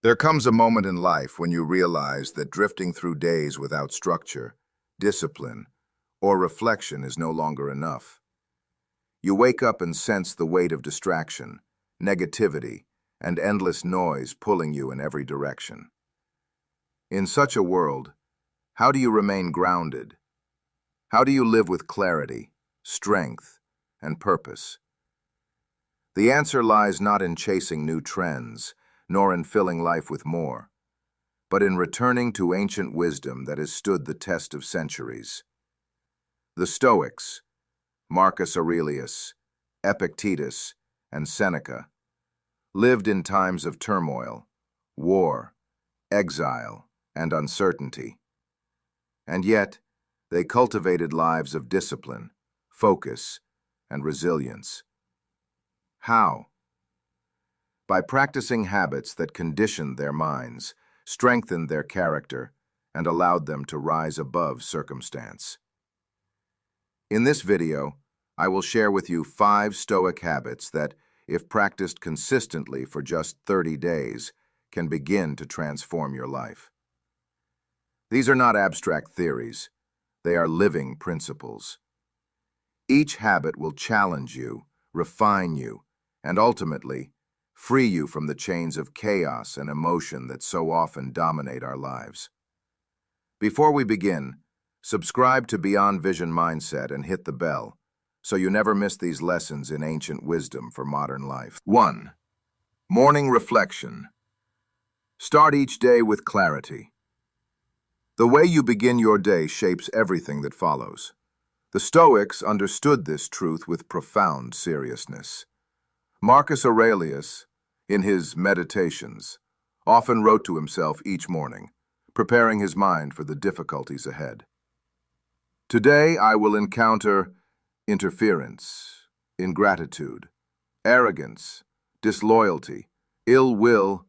There comes a moment in life when you realize that drifting through days without structure, discipline, or reflection is no longer enough. You wake up and sense the weight of distraction, negativity, and endless noise pulling you in every direction. In such a world, how do you remain grounded? How do you live with clarity, strength, and purpose? The answer lies not in chasing new trends, nor in filling life with more, but in returning to ancient wisdom that has stood the test of centuries. The Stoics, Marcus Aurelius, Epictetus, and Seneca, lived in times of turmoil, war, exile, and uncertainty. And yet, they cultivated lives of discipline, focus, and resilience. How? By practicing habits that conditioned their minds, strengthened their character, and allowed them to rise above circumstance. In this video, I will share with you 5 Stoic habits that, if practiced consistently for just 30 days, can begin to transform your life. These are not abstract theories. They are living principles. Each habit will challenge you, refine you, and ultimately, free you from the chains of chaos and emotion that so often dominate our lives. Before we begin, subscribe to Beyond Vision Mindset and hit the bell, so you never miss these lessons in ancient wisdom for modern life. 1. Morning reflection. Start each day with clarity. The way you begin your day shapes everything that follows. The Stoics understood this truth with profound seriousness. Marcus Aurelius, in his Meditations, often wrote to himself each morning, preparing his mind for the difficulties ahead. Today I will encounter interference, ingratitude, arrogance, disloyalty, ill will,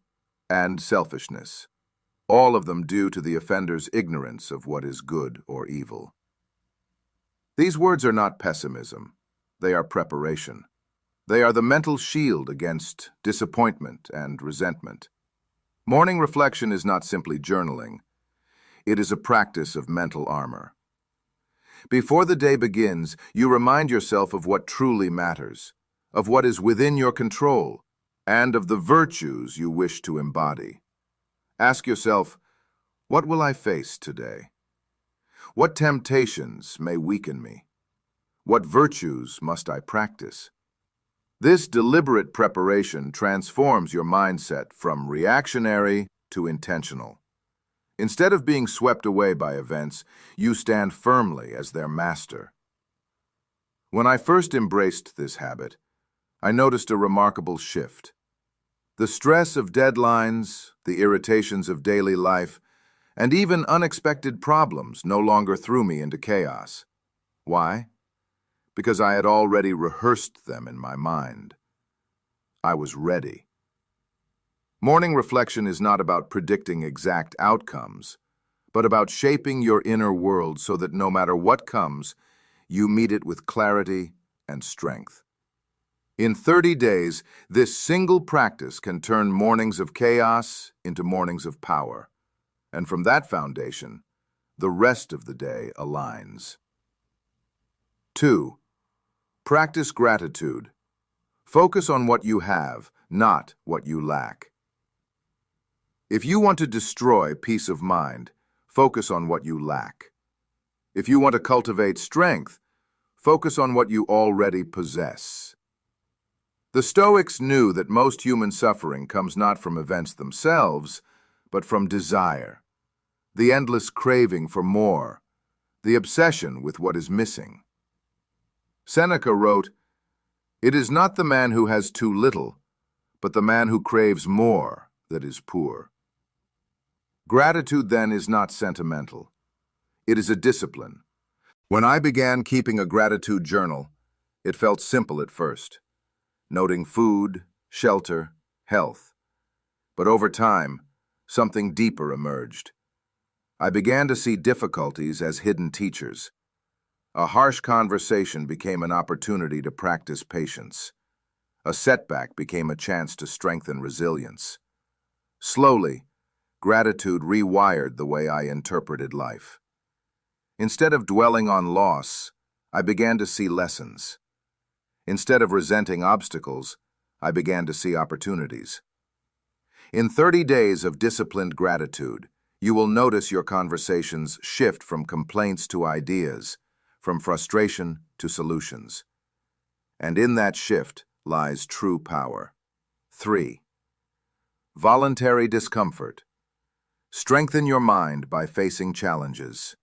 and selfishness, all of them due to the offender's ignorance of what is good or evil. These words are not pessimism, they are preparation. They are the mental shield against disappointment and resentment. Morning reflection is not simply journaling. It is a practice of mental armor. Before the day begins, you remind yourself of what truly matters, of what is within your control, and of the virtues you wish to embody. Ask yourself, what will I face today? What temptations may weaken me? What virtues must I practice? This deliberate preparation transforms your mindset from reactionary to intentional. Instead of being swept away by events, you stand firmly as their master. When I first embraced this habit, I noticed a remarkable shift. The stress of deadlines, the irritations of daily life, and even unexpected problems no longer threw me into chaos. Why? Because I had already rehearsed them in my mind. I was ready. Morning reflection is not about predicting exact outcomes, but about shaping your inner world so that no matter what comes, you meet it with clarity and strength. In 30 days, this single practice can turn mornings of chaos into mornings of power. And from that foundation, the rest of the day aligns. 2. Practice gratitude. Focus on what you have, not what you lack. If you want to destroy peace of mind, focus on what you lack. If you want to cultivate strength, focus on what you already possess. The Stoics knew that most human suffering comes not from events themselves, but from desire, the endless craving for more, the obsession with what is missing. Seneca wrote, "It is not the man who has too little, but the man who craves more that is poor." Gratitude, then, is not sentimental. It is a discipline. When I began keeping a gratitude journal, it felt simple at first, noting food, shelter, health. But over time, something deeper emerged. I began to see difficulties as hidden teachers. A harsh conversation became an opportunity to practice patience. A setback became a chance to strengthen resilience. Slowly, gratitude rewired the way I interpreted life. Instead of dwelling on loss, I began to see lessons. Instead of resenting obstacles, I began to see opportunities. In 30 days of disciplined gratitude, you will notice your conversations shift from complaints to ideas, from frustration to solutions. And in that shift lies true power. 3. Voluntary discomfort. Strengthen your mind by facing challenges.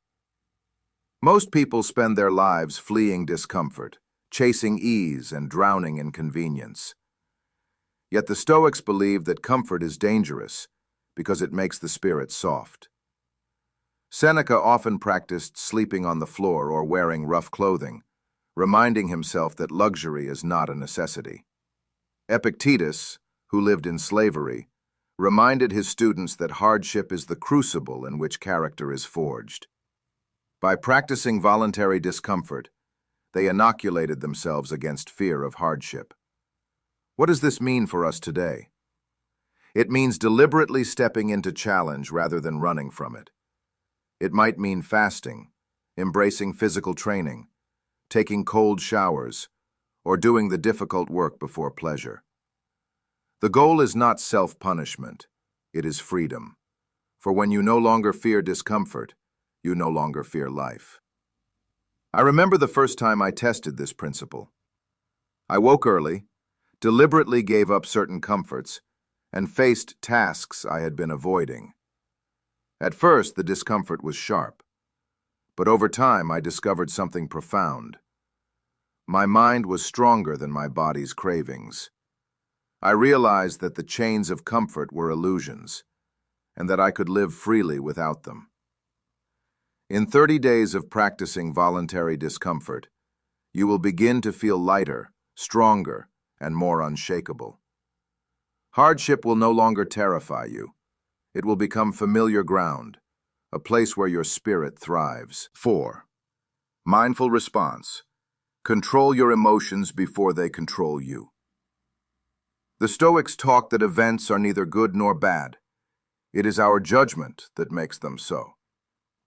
Most people spend their lives fleeing discomfort, chasing ease and drowning in convenience. Yet the Stoics believe that comfort is dangerous because it makes the spirit soft. Seneca often practiced sleeping on the floor or wearing rough clothing, reminding himself that luxury is not a necessity. Epictetus, who lived in slavery, reminded his students that hardship is the crucible in which character is forged. By practicing voluntary discomfort, they inoculated themselves against fear of hardship. What does this mean for us today? It means deliberately stepping into challenge rather than running from it. It might mean fasting, embracing physical training, taking cold showers, or doing the difficult work before pleasure. The goal is not self-punishment, it is freedom. For when you no longer fear discomfort, you no longer fear life. I remember the first time I tested this principle. I woke early, deliberately gave up certain comforts, and faced tasks I had been avoiding. At first, the discomfort was sharp, but over time I discovered something profound. My mind was stronger than my body's cravings. I realized that the chains of comfort were illusions, and that I could live freely without them. In 30 days of practicing voluntary discomfort, you will begin to feel lighter, stronger, and more unshakable. Hardship will no longer terrify you. It will become familiar ground, a place where your spirit thrives. 4. Mindful response. Control your emotions before they control you. The Stoics taught that events are neither good nor bad. It is our judgment that makes them so.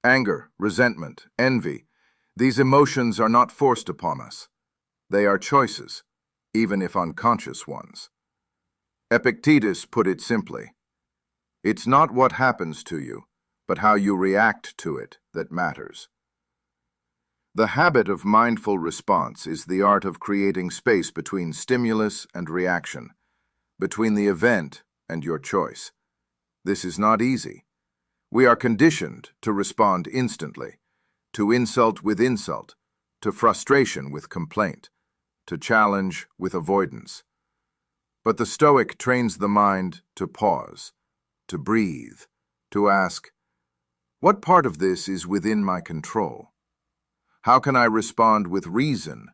Anger, resentment, envy, these emotions are not forced upon us. They are choices, even if unconscious ones. Epictetus put it simply, it's not what happens to you, but how you react to it that matters. The habit of mindful response is the art of creating space between stimulus and reaction, between the event and your choice. This is not easy. We are conditioned to respond instantly, to insult with insult, to frustration with complaint, to challenge with avoidance. But the Stoic trains the mind to pause, to breathe, to ask, what part of this is within my control? How can I respond with reason,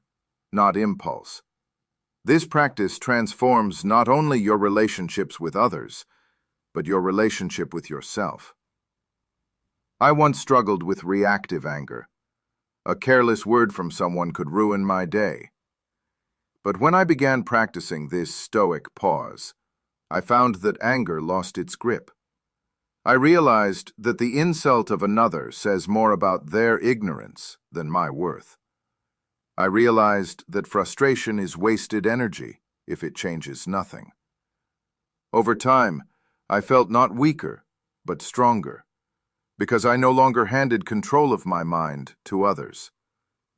not impulse? This practice transforms not only your relationships with others, but your relationship with yourself. I once struggled with reactive anger. A careless word from someone could ruin my day. But when I began practicing this Stoic pause, I found that anger lost its grip. I realized that the insult of another says more about their ignorance than my worth. I realized that frustration is wasted energy if it changes nothing. Over time, I felt not weaker, but stronger, because I no longer handed control of my mind to others.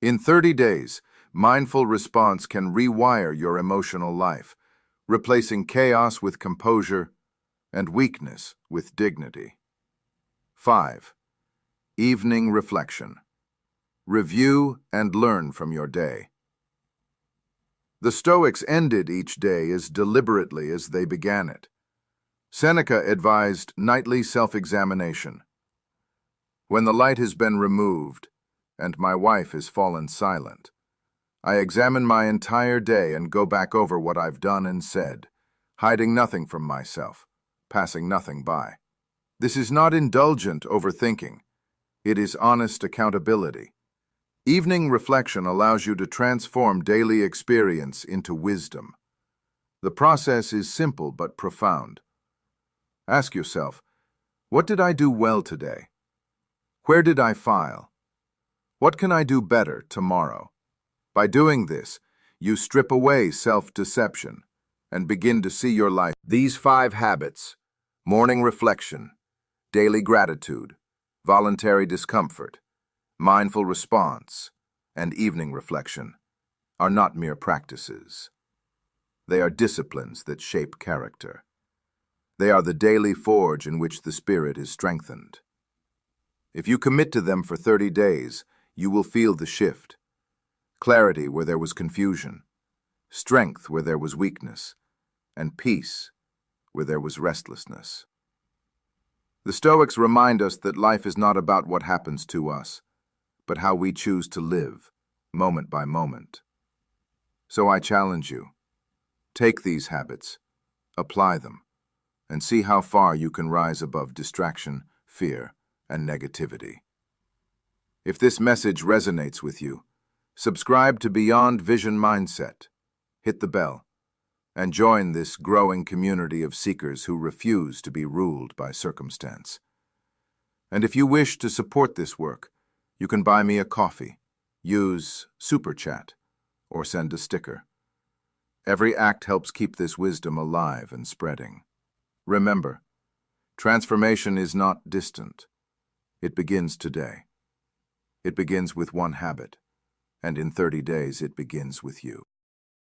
In 30 days, mindful response can rewire your emotional life, replacing chaos with composure and weakness with dignity. 5. Evening reflection. Review and learn from your day. The Stoics ended each day as deliberately as they began it. Seneca advised nightly self-examination. When the light has been removed and my wife has fallen silent, I examine my entire day and go back over what I've done and said, hiding nothing from myself, passing nothing by. This is not indulgent overthinking. It is honest accountability. Evening reflection allows you to transform daily experience into wisdom. The process is simple but profound. Ask yourself, what did I do well today? Where did I fail? What can I do better tomorrow? By doing this, you strip away self-deception and begin to see your life. These 5 habits, morning reflection, daily gratitude, voluntary discomfort, mindful response, and evening reflection, are not mere practices. They are disciplines that shape character. They are the daily forge in which the spirit is strengthened. If you commit to them for 30 days, you will feel the shift. Clarity where there was confusion, strength where there was weakness, and peace where there was restlessness. The Stoics remind us that life is not about what happens to us, but how we choose to live, moment by moment. So I challenge you, take these habits, apply them, and see how far you can rise above distraction, fear, and negativity. If this message resonates with you, subscribe to Beyond Vision Mindset, hit the bell, and join this growing community of seekers who refuse to be ruled by circumstance. And if you wish to support this work, you can buy me a coffee, use Super Chat, or send a sticker. Every act helps keep this wisdom alive and spreading. Remember, transformation is not distant. It begins today. It begins with one habit, and in 30 days it begins with you.